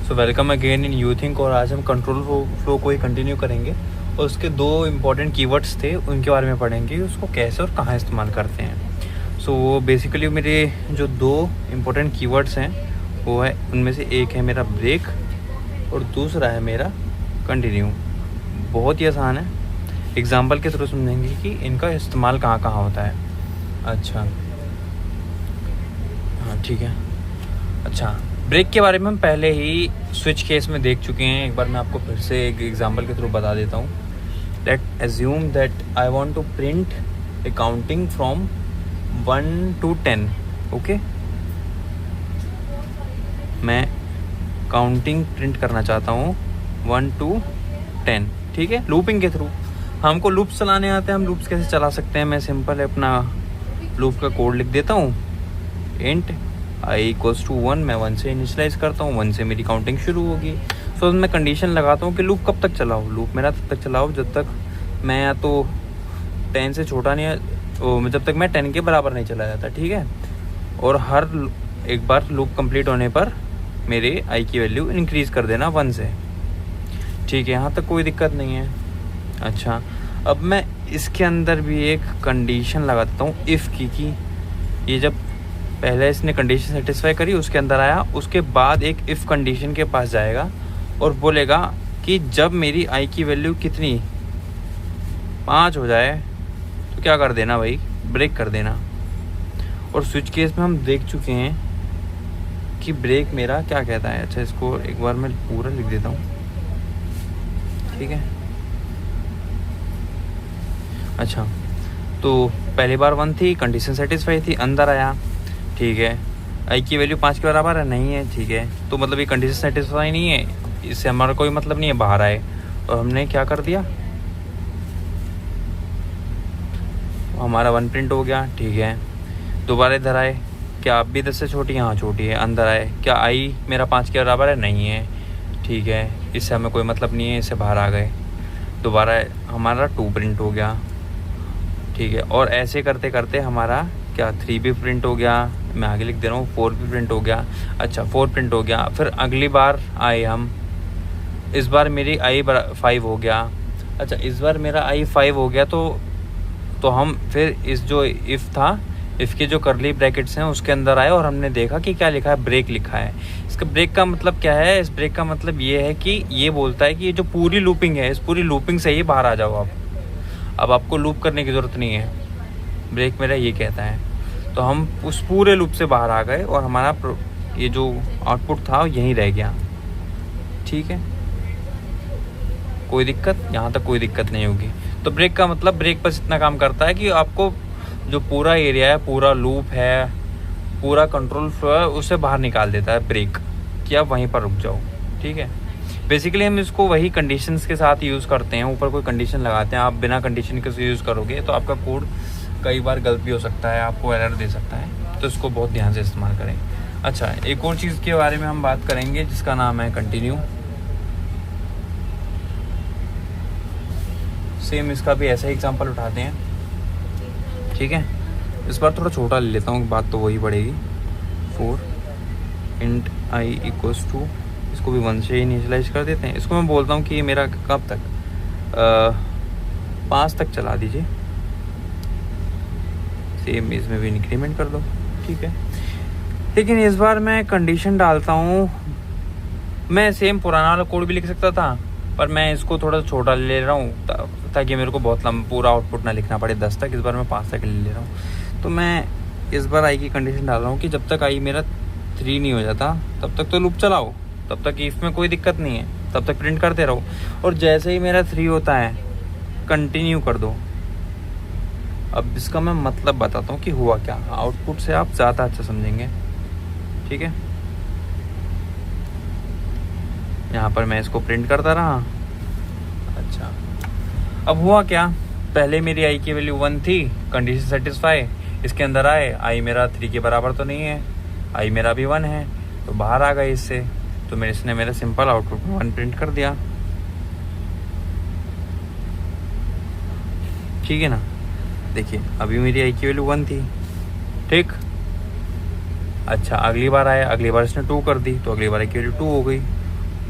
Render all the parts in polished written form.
So welcome again in यूथिंक। और आज हम कंट्रोल फ्लो को ही कंटिन्यू करेंगे और उसके दो इम्पॉर्टेंट कीवर्ड्स थे उनके बारे में पढ़ेंगे, उसको कैसे और कहाँ इस्तेमाल करते हैं। सो वो बेसिकली मेरे जो दो इम्पॉर्टेंट कीवर्ड्स हैं वो है, उनमें से एक है मेरा ब्रेक और दूसरा है मेरा कंटिन्यू। बहुत ही आसान है, एग्जाम्पल के थ्रू समझेंगे कि इनका इस्तेमाल कहाँ कहाँ होता है। अच्छा हाँ ठीक है। अच्छा, ब्रेक के बारे में हम पहले ही स्विच केस में देख चुके हैं। एक बार मैं आपको फिर से एक एग्जांपल के थ्रू बता देता हूँ। Let assume that I want to print a counting from 1 to 10। Okay, मैं काउंटिंग प्रिंट करना चाहता हूँ 1 to 10। ठीक है, लूपिंग के थ्रू। हमको लूप्स चलाने आते हैं। हम लूप्स कैसे चला सकते हैं, मैं सिंपल अपना लूप का कोड लिख देता हूँ। इंट i = 1, मैं 1 से इनिशलाइज करता हूँ, 1 से मेरी काउंटिंग शुरू होगी। सो मैं कंडीशन लगाता हूँ कि लूप कब तक चलाओ। लूप मेरा तब तक चलाओ जब तक मैं या तो 10 से छोटा नहीं, जब तक मैं 10 के बराबर नहीं चला जाता। ठीक है, और हर एक बार लूप कंप्लीट होने पर मेरे i की वैल्यू इंक्रीज़ कर देना 1 से। ठीक है, यहाँ तक कोई दिक्कत नहीं है। अच्छा, अब मैं इसके अंदर भी एक कंडीशन लगा देता हूँ इफ़ की ये जब पहले इसने कंडीशन सेटिस्फाई करी, उसके अंदर आया, उसके बाद एक इफ़ कंडीशन के पास जाएगा और बोलेगा कि जब मेरी i की वैल्यू कितनी 5 हो जाए तो क्या कर देना भाई, ब्रेक कर देना। और स्विच केस में हम देख चुके हैं कि ब्रेक मेरा क्या कहता है। अच्छा, इसको एक बार मैं पूरा लिख देता हूँ। ठीक है, अच्छा तो पहली बार 1 थी, कंडीशन सेटिस्फाई थी, अंदर आया। ठीक है, i की वैल्यू 5 के बराबर है, नहीं है। ठीक है, तो मतलब ये कंडीशन सेटिस्फाई नहीं है, इससे हमारा कोई मतलब नहीं है, बाहर आए। और हमने क्या कर दिया, हमारा 1 प्रिंट हो गया। ठीक है, दोबारा इधर आए, क्या आप भी 10 से छोटी है? हाँ छोटी है। अंदर आए, क्या i मेरा 5 के बराबर है? नहीं है। ठीक है, इससे हमें कोई मतलब नहीं है, इससे बाहर आ गए। दोबारा हमारा 2 प्रिंट हो गया। ठीक है, और ऐसे करते करते हमारा क्या 3 भी प्रिंट हो गया। मैं आगे लिख दे रहा हूँ, 4 भी प्रिंट हो गया। अच्छा, 4 प्रिंट हो गया। फिर अगली बार आए हम, इस बार मेरी i 5 हो गया। अच्छा, इस बार मेरा i 5 हो गया तो हम फिर इस जो इफ़ था, इफ़ के जो करली ब्रैकेट्स हैं उसके अंदर आए और हमने देखा कि क्या लिखा है, ब्रेक लिखा है। इसका ब्रेक का मतलब क्या है? इस ब्रेक का मतलब ये है कि ये बोलता है कि ये जो पूरी लूपिंग है, इस पूरी लूपिंग से ही बाहर आ जाओ आप। अब आपको लूप करने की ज़रूरत नहीं है, ब्रेक मेरा ये कहता है। तो हम उस पूरे लूप से बाहर आ गए और हमारा ये जो आउटपुट था यहीं रह गया। ठीक है, कोई दिक्कत? यहाँ तक कोई दिक्कत नहीं होगी। तो ब्रेक का मतलब, ब्रेक बस इतना काम करता है कि आपको जो पूरा एरिया है, पूरा लूप है, पूरा कंट्रोल फ्लो है, उससे बाहर निकाल देता है ब्रेक, कि आप वहीं पर रुक जाओ। ठीक है, बेसिकली हम इसको वही कंडीशंस के साथ यूज़ करते हैं। ऊपर कोई कंडीशन लगाते हैं, आप बिना कंडीशन के यूज़ करोगे तो आपका कोड कई बार गलत भी हो सकता है, आपको एरर दे सकता है। तो इसको बहुत ध्यान से इस्तेमाल करें। अच्छा, एक और चीज़ के बारे में हम बात करेंगे जिसका नाम है कंटिन्यू। सेम इसका भी ऐसा ही एग्जांपल उठाते हैं। ठीक है, इस बार थोड़ा छोटा ले लेता हूँ, बात तो वही पड़ेगी। 4 int i = इसको भी 1 से इनिशियलाइज कर देते हैं। इसको मैं बोलता हूँ कि ये मेरा कब तक 5 तक चला दीजिए। सेम इसमें भी इंक्रीमेंट कर दो। ठीक है, लेकिन इस बार मैं कंडीशन डालता हूँ। मैं सेम पुराना वाला कोड भी लिख सकता था, पर मैं इसको थोड़ा छोटा ले रहा हूँ ताकि मेरे को बहुत लंबा पूरा आउटपुट ना लिखना पड़े 10 तक। इस बार मैं 5 तक ले रहा हूँ। तो मैं इस बार i की कंडीशन डाल रहा हूँ कि जब तक i मेरा 3 नहीं हो जाता तब तक तो लूप चलाओ, तब तक इफ़ में कोई दिक्कत नहीं है, तब तक प्रिंट करते रहो। और जैसे ही मेरा 3 होता है कंटिन्यू कर दो। अब इसका मैं मतलब बताता हूँ कि हुआ क्या, आउटपुट से आप ज़्यादा अच्छा समझेंगे। ठीक है, यहाँ पर मैं इसको प्रिंट करता रहा। अच्छा, अब हुआ क्या, पहले मेरी i की वैल्यू 1 थी, कंडीशन सेटिस्फाई, इसके अंदर आए, i मेरा 3 के बराबर तो नहीं है, i मेरा भी 1 है, तो बाहर आ गए इससे। तो इसने मेरा सिंपल आउटपुट में 1 प्रिंट कर दिया। ठीक है ना, देखिए अभी मेरी i की वैल्यू 1 थी। ठीक, अच्छा अगली बार आया, अगली बार इसने 2 कर दी, तो अगली बार i की वैल्यू 2 हो गई।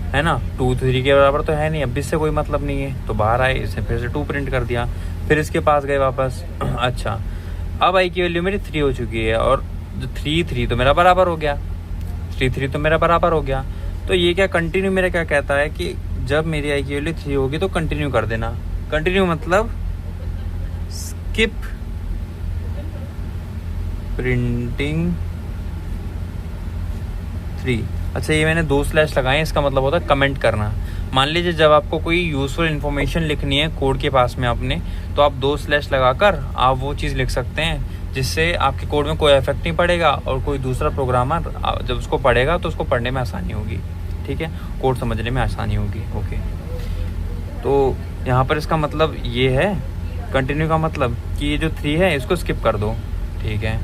है ना। 2 3 के बराबर तो है नहीं, अब इससे कोई मतलब नहीं है, तो बाहर आए, इसने फिर से 2 प्रिंट कर दिया, फिर इसके पास गए वापस। अच्छा, अब आई की वैल्यू मेरी 3 हो चुकी है, और जो 3 तो मेरा बराबर हो गया, 3 तो मेरा बराबर हो गया। तो ये क्या कंटिन्यू मेरा क्या कहता है कि जब मेरी आई की वैल्यू 3 होगी तो कंटिन्यू कर देना। कंटिन्यू मतलब स्किप प्रिंटिंग 3। अच्छा, ये मैंने 2 स्लैश लगाए, इसका मतलब होता है कमेंट करना। मान लीजिए जब आपको कोई यूजफुल इन्फॉर्मेशन लिखनी है कोड के पास में अपने, तो आप 2 स्लैश लगाकर आप वो चीज़ लिख सकते हैं, जिससे आपके कोड में कोई इफेक्ट नहीं पड़ेगा, और कोई दूसरा प्रोग्रामर जब उसको पढ़ेगा तो उसको पढ़ने में आसानी होगी, ठीक है, कोड समझने में आसानी होगी। ओके, तो यहाँ पर इसका मतलब ये है, कंटिन्यू का मतलब कि ये जो 3 है इसको स्किप कर दो, ठीक है।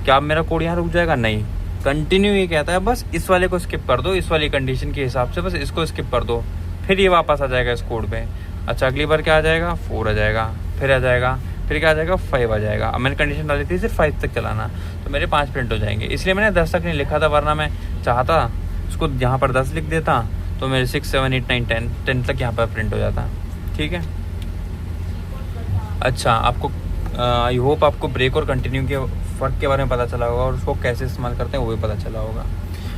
क्या अब मेरा कोड यहाँ रुक जाएगा? नहीं, कंटिन्यू ये कहता है बस इस वाले को स्किप कर दो, इस वाली कंडीशन के हिसाब से बस इसको स्किप कर दो, फिर ये वापस आ जाएगा इस कोड पे। अच्छा, अगली बार क्या आ जाएगा? 4 आ जाएगा, फिर आ जाएगा, फिर क्या आ जाएगा? 5 आ जाएगा। अब मैंने कंडीशन डाली थी सिर्फ 5 तक चलाना, तो मेरे 5 प्रिंट हो जाएंगे, इसलिए मैंने 10 तक नहीं लिखा था, वरना मैं चाहता उसको यहाँ पर 10 लिख देता तो मेरे 6 7 8 9 10 तक यहाँ पर प्रिंट हो जाता, ठीक है। अच्छा, आपको आई होप आपको ब्रेक और कंटिन्यू के फ़र्क के बारे में पता चला होगा, और उसको कैसे इस्तेमाल करते हैं वो भी पता चला होगा।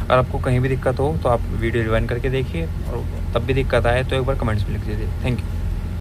अगर आपको कहीं भी दिक्कत हो तो आप वीडियो रिवाइंड करके देखिए, और तब भी दिक्कत आए तो एक बार कमेंट्स में लिख दीजिए। Thank you.